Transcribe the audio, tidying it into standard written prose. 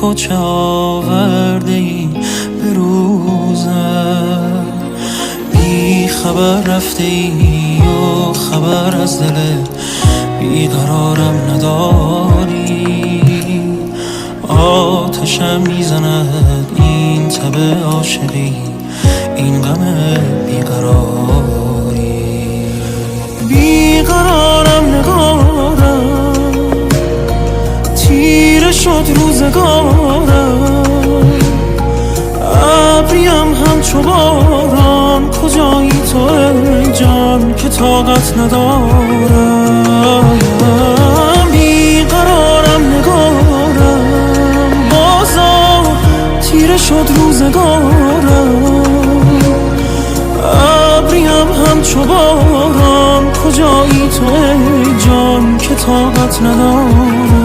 تو چه آورده ای به روزم؟ بی خبر رفته ای و خبر از دل بیقرارم نداری. آتشم میزند این تب عاشقی، این غم بیقراری. بیقرارم نگارم، تیره شد روزگارم. ابریم همچو باران، کجایی تو ای جان که طاقت ندارم. بیقرارم نگارم، بازا تیره شد روزگارم. ابریم همچو باران، کجایی تو ای جان که طاقت ندارم.